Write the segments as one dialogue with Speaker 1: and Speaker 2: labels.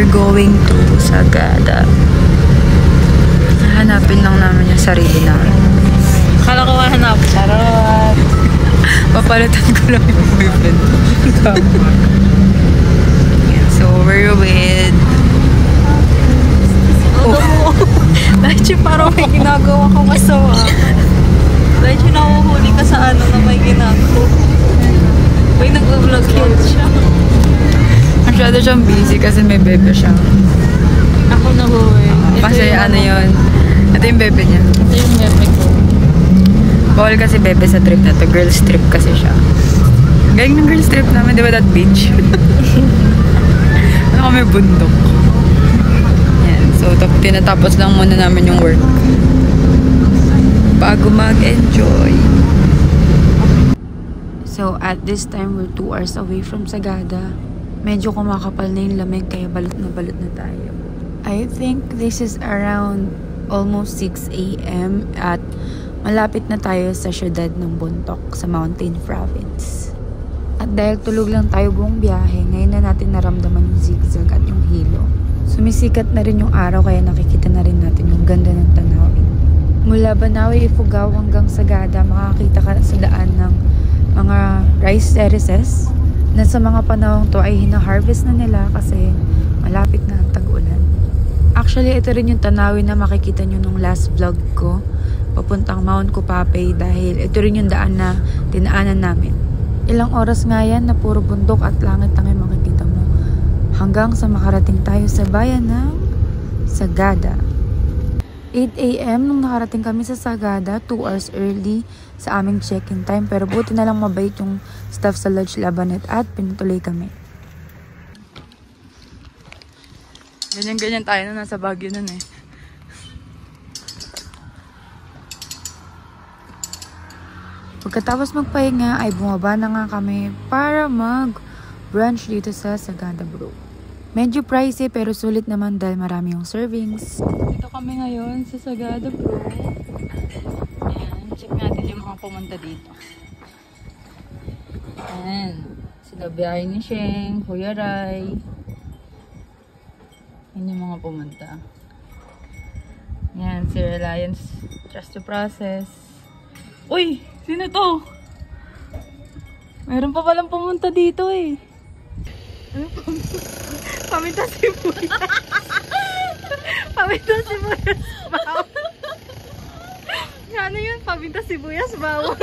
Speaker 1: We're going to Sagada. Hanapin lang namin yung sarili namin.
Speaker 2: Akala ko hanap. Charot.
Speaker 1: Papalitan ko lang yung boyfriend. Yeah, so we're with...
Speaker 2: Oh. Dahil parang may ginagawa ka masama. Dahil nahuhuli ka sa ano na may ginagawa. May nag-vlog yun siya.
Speaker 1: Masyado siyang busy kasi may bebe siya.
Speaker 2: Ako nahuwi.
Speaker 1: Kasi ano yun. Ito yung bebe niya.
Speaker 2: Ito yung bebe ko.
Speaker 1: Bawal kasi bebe sa trip na to. Girls trip kasi siya. Galing ng girls trip namin, di ba that beach? Ano kami bundok. Yan. So, tinatapos lang muna namin yung work. Bago mag-enjoy. So, at this time, we're 2 hours away from Sagada. Medyo kumakapal na yung lamig, kaya balot na tayo. I think this is around almost 6 a.m. at malapit na tayo sa syudad ng Bontoc sa Mountain Province. At dahil tulog lang tayo buong biyahe, ngayon na natin naramdaman yung zigzag at yung hilo. Sumisikat na rin yung araw, kaya nakikita na rin natin yung ganda ng tanawin. Mula Banawe, Ifugao hanggang Sagada, makakita ka sa daan ng mga rice terraces na sa mga panahong to ay hina-harvest na nila kasi malapit na ang tag-ulan. Actually, ito rin yung tanawin na makikita nyo nung last vlog ko papuntang Mount Kupapay, dahil ito rin yung daan na dinaanan namin. Ilang oras nga yan na puro bundok at langit ang makikita mo hanggang sa makarating tayo sa bayan ng Sagada. 8 a.m. nung nakarating kami sa Sagada, 2 hours early sa aming check-in time, pero buti na lang mabait yung staff sa Lodge Labanet at pinutuloy kami. Ganyan-ganyan tayo na nasa Baguio nun eh. Pagkatapos magpahinga ay bumaba na nga kami para mag-brunch dito sa Sagada Bro. Medyo pricey pero sulit naman dahil marami yung servings. Dito kami ngayon sa Sagada Bro. Ayan, check natin yung mga pumunta dito. Ayan, sila biyahe ni Sheng, Kuya Rai. Ayan yung mga pumunta. Ayan, si Reliance Trust to Process. Uy! Sino to? Meron pa palang pumunta dito eh. Ano pumunta? Paminta sibuyas. Paminta sibuyas bawang. Ano yun? Paminta sibuyas bawang.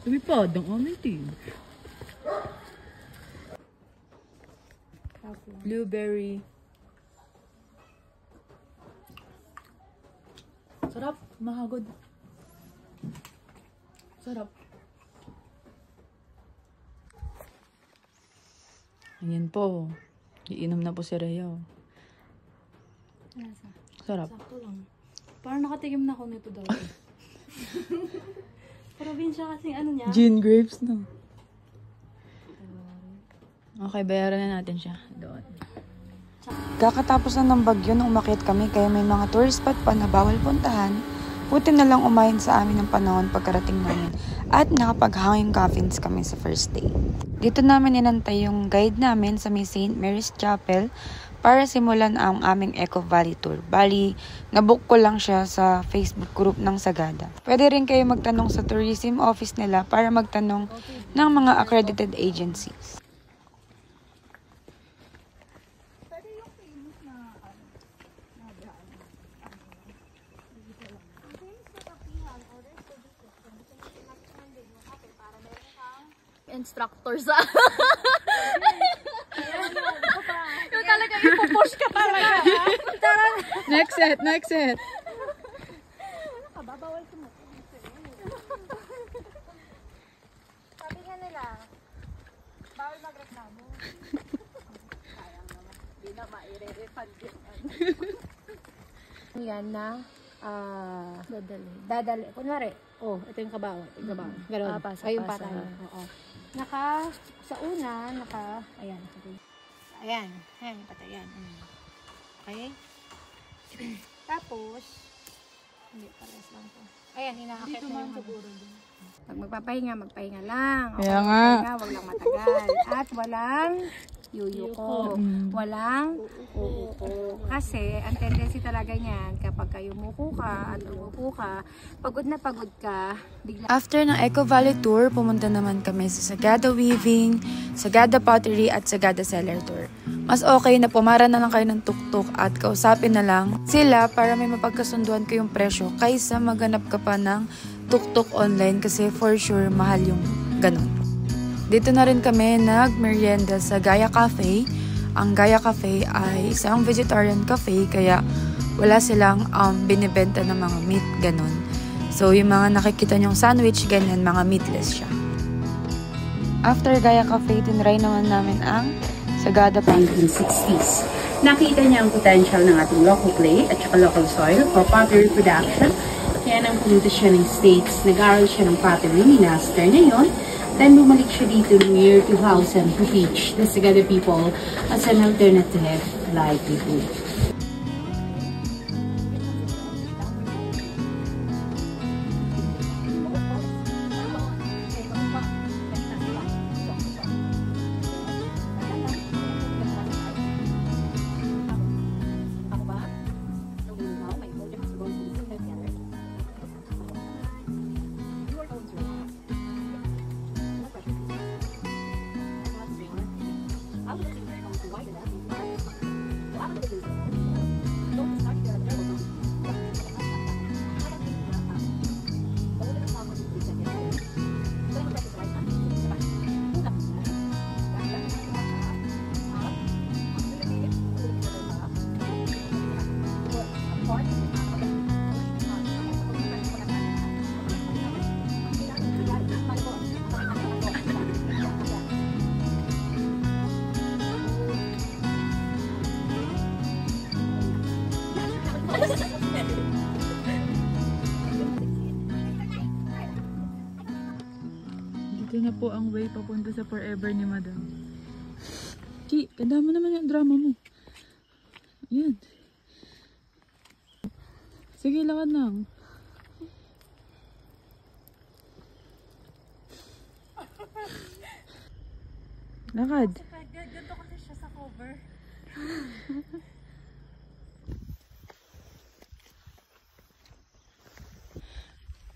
Speaker 1: Lumipad ang aming team. Blueberry. Sarap. Mahagod. Sarap. Ayan po. Iinom na po si Rhea. Sarap.
Speaker 2: Sakto lang. Parang nakatikim na ako nito daw. Probinsya kasing ano niya.
Speaker 1: Gin grapes no. Okay, bayaran na natin siya doon. Kakatapos na ng bagyo nung umakyat kami, kaya may mga tourist spot pa na bawal puntahan. Buti na lang umayon sa amin ng panahon pagkarating namin at nakapaghanging coffins kami sa first day. Dito namin inantay yung guide namin sa may St. Mary's Chapel para simulan ang aming Eco Valley Tour. Bali, nabook ko lang siya sa Facebook group ng Sagada. Pwede rin kayo magtanong sa tourism office nila para magtanong ng mga accredited agencies.
Speaker 2: Instructor sa yung talaga ipupush ka talaga.
Speaker 1: Next set.
Speaker 2: Babawal ko mo. Sabi nga nila, bawal magreklamo. Sayang naman. Hindi na maire-refund yun. Yan na. Dadali. Kunwari, ito yung kabawa. Gano'n. Kayong patay. Oo. Ayan. Ayan, patay yan. Okay? Tapos,
Speaker 3: Hindi, pares lang to. Ayan, inaakit na yung pag magpapahinga, magpahinga lang.
Speaker 2: Kaya nga.
Speaker 3: Magpapahinga, wag lang matagal. At walang yuyuko. Walang uuko. Kasi, ang tendency talaga niyan, kapag kayo umuko ka at umuko ka, pagod na pagod ka, bigla.
Speaker 1: After ng Eco Valley Tour, pumunta naman kami sa Sagada Weaving, Sagada Pottery at Sagada Cellar Tour. Mas okay na pumara na lang kayo ng tuktok at kausapin na lang sila para may mapagkasunduan kayong presyo kaysa maghanap ka pa ng tuktok online kasi for sure mahal yung ganun. Dito na rin kami nag-merienda sa Gaia Cafe. Ang Gaia Cafe ay isang vegetarian cafe kaya wala silang binibenta ng mga meat, ganun. So yung mga nakikita nyong sandwich, ganyan, mga meatless siya. After Gaia Cafe, tinry naman namin ang Sagada Pottery.
Speaker 4: 1960s. Nakita niya ang potential ng ating local clay at saka local soil for pottery production. Kaya nang pumunta siya ng States, nag-aral siya ng pottery, minaster niya yun. Then bumalik siya dito noong year 2000 to teach the Sagada people as an alternative livelihood.
Speaker 2: Dito na po ang way papunta sa Forever ni Madam. Chi, tanda mo naman yung drama mo. Ayan. Sige, lakad lang. Lakad.
Speaker 3: Ganto kasi siya sa cover.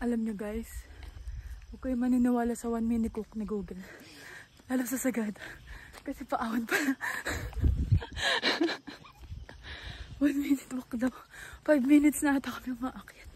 Speaker 2: Alam nyo guys, huwag kayo maniniwala sa 1 minute walk ni Google. Lalo sa Sagada. Kasi paawan pala. 1 minute walk daw. 5 minutes na ata kami umaakyat.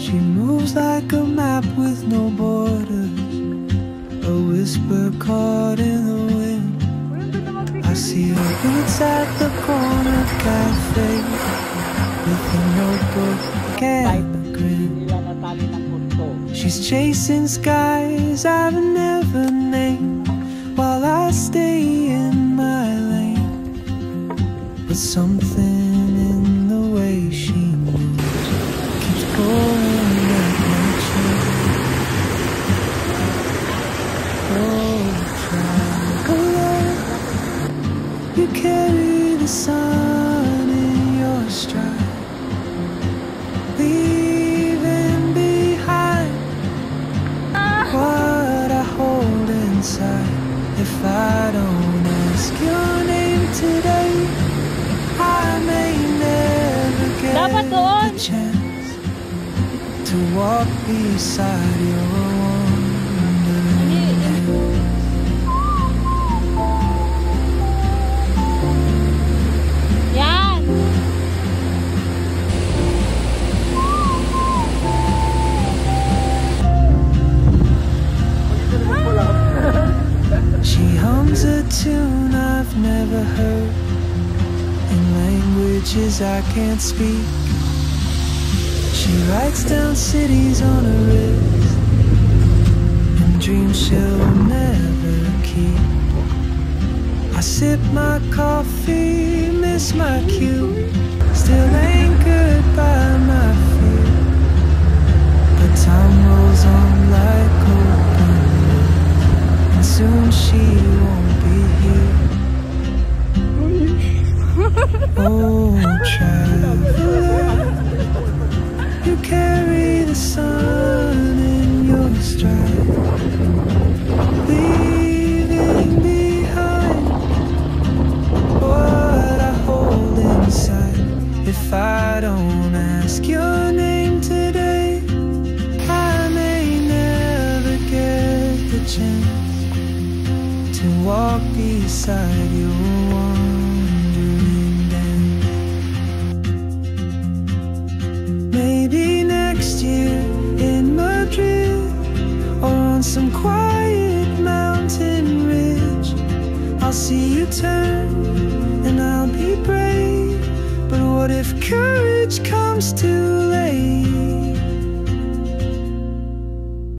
Speaker 5: She moves like a map with no borders, a whisper caught in the wind. I see her boots at the corner cafe with a notebook and a grin. She's chasing skies I've never named while I stay in my lane. But something in the way she moves keeps pulling at my chain. Oh, traveler, you carry the sun in your stride, leaving behind what I hold inside. If I don't ask your name today, I may never get the chance to walk beside your wandering hands.
Speaker 2: Yan!
Speaker 5: She hums a tune I've never heard in languages I can't speak. She writes down cities on her wrist and dreams she'll never keep. I sip my coffee, miss my cue, still anchored by my fear. But time rolls on like open doors, and soon she won't be here. Oh, traveler, you carry the sun in your stride, leaving behind what I hold inside. If I don't ask your name today, I may never get the chance to walk beside your wandering dance. Maybe next year in Madrid, or on some quiet mountain ridge, I'll see you turn and I'll be brave. But what if courage comes too late?